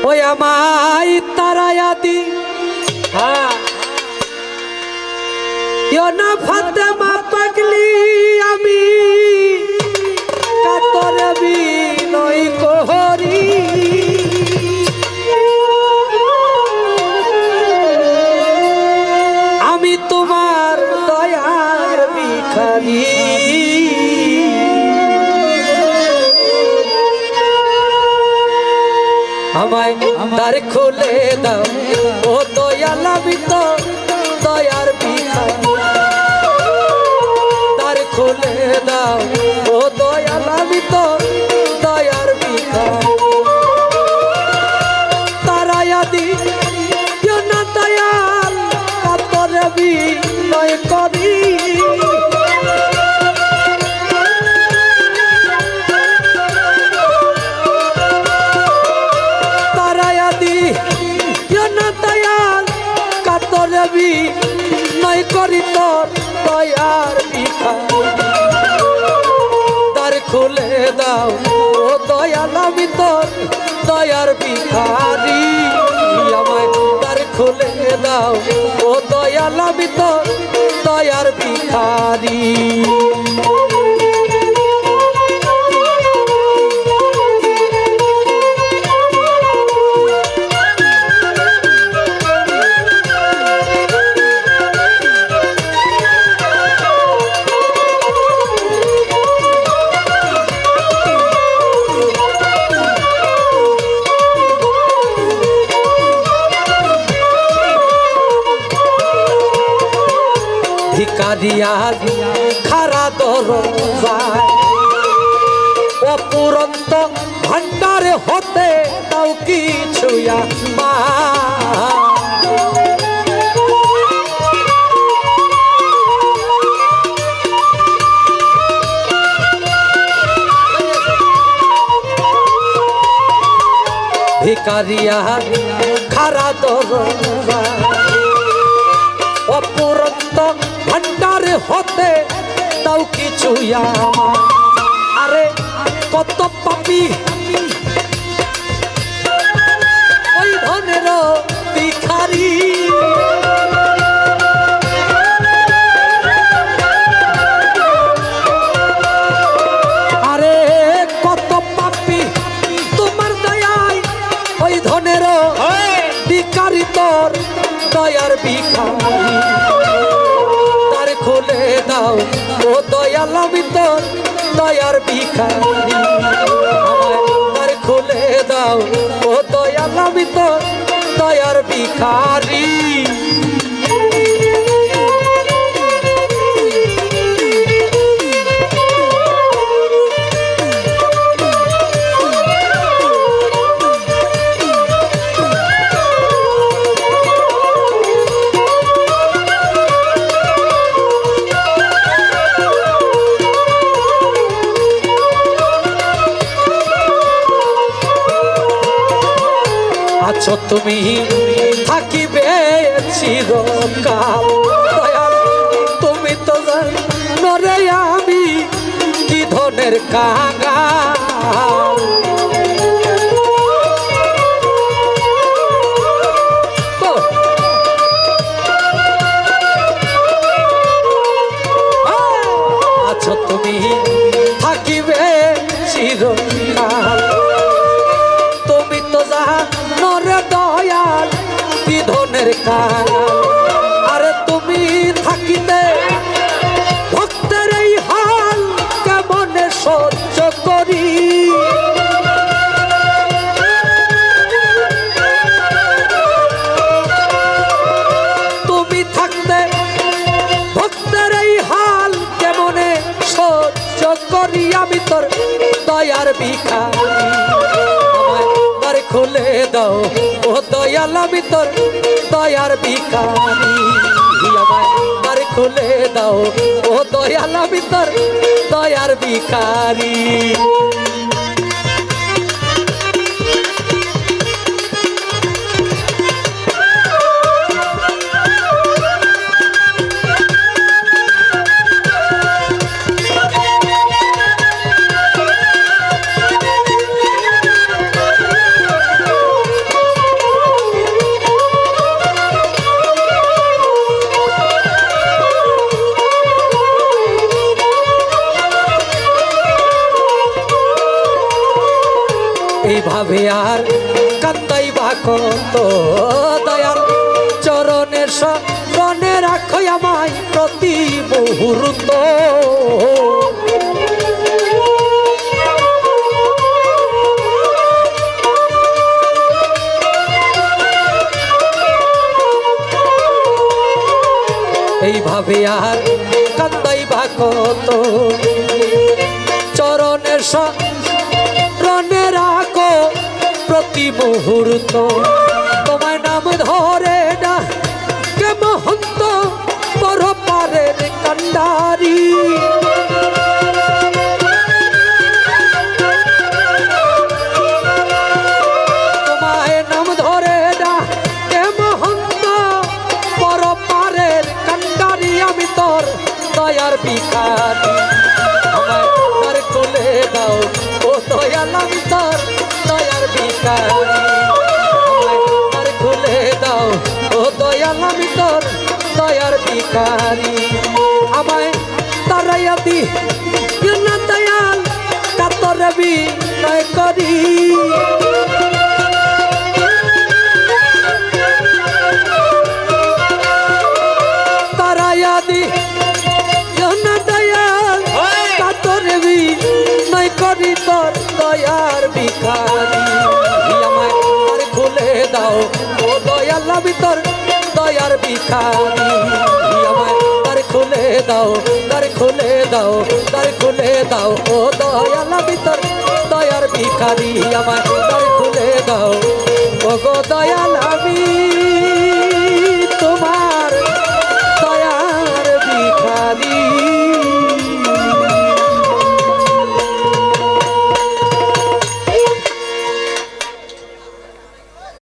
ওই আমায় তারায়া দি না ফাতেমা পাগলি আমি কাতরে বিনয় করি আমি তোমার দয়ার ভিখারি আমায় দ্বার খুলে দাও ও দয়াল আমি তো দয়ার ভিখারি দ্বার খুলে দাও ও দয়াল আমি তো দয়ার ভিখারি তারায়া দি না দয়াল কাতরে বিনয় করি নয় করি তোর দয়ার ভিখারি দ্বার খুলে দাও ও দয়াল আমি তোর দয়ার ভিখারি আমায় দ্বার খুলে দাও ও দয়াল আমি তোর দয়ার ভিখারি ভিখারিয়া খারা দরজায় অপুরন্ত ভান্ডারে হতে তাও কিছু মা ভিখারিয়া খারা দরজায় অপুরন্ত ভান্ডারে হতে তাও কিছু আমার আরে কত পাপি ওই ধনের ভিখারি আরে কত পাপি তোমার দয়ায় ওই ধনের ভিখারি তোর দয়ার ভিখারি দ্বার খুলে দাও ও দয়াল আমি তোর দয়ার ভিখারি আমায় দ্বার খুলে দাও ও দয়াল আমি তোর দয়ার ভিখারি আছো তুমি থাকিবে চিরকাল দয়াল তুমি তো জানো রে আমি কি ধনের কাঙাল আছো তুমি থাকিবে চিরকাল তুমি তো জানো রে দয়াল কি ধনের কাঙাল আরে তুমি থাকিতে ভক্তের এই হাল কেমনে সহ্য করি তুমি থাকতে ভক্তের এই হাল কেমনে সহ্য করি আমি তোর দয়ার ভিখারি আমায় খুলে দাও ও দয়াল আমি তোর দয়ার ভিখারি আমায় দ্বার খুলে দাও ও দয়াল আমি তোর দয়ার ভিখারি এইভাবে আর কান্দাইবা কত দয়াল চরণের শরণে রাখো আমায় প্রতি মুহূর্ত এইভাবে আর কান্দাইবা কত চরণের শরণে রাখো প্রতি মুহূর্ত তোমায় নাম ধরে না কে মহন্ত পর পারের কান্ডারি তোমায় নাম ধরে না কে মহন্ত পর পারের কান্ডারি আমি তোর দয়ার ভিখারি আমায় তার কোলে দাও ও দয়াল আমি তোর দয়ার ভিখারি আমায় তার কোলে দাও ও দয়াল আমি তোর দয়ার ভিখারি আমায় তারাইয়া দি না দয়াল কাতর বিনয় করি তারাইয়া দি না দয়াল কাতর বিনয় করি তোর দয়ার ভিখারি আমায় তার খুলে দাও ও দয়াল আমি তোর দয়ার ভিখারি আমায় তার খুলে দাও তার খুলে দাও তার খুলে দাও ও দয়াল আমি তোর দয়ার ভিখারি আমায় তার খুলে দাও ও গো দয়াল আমি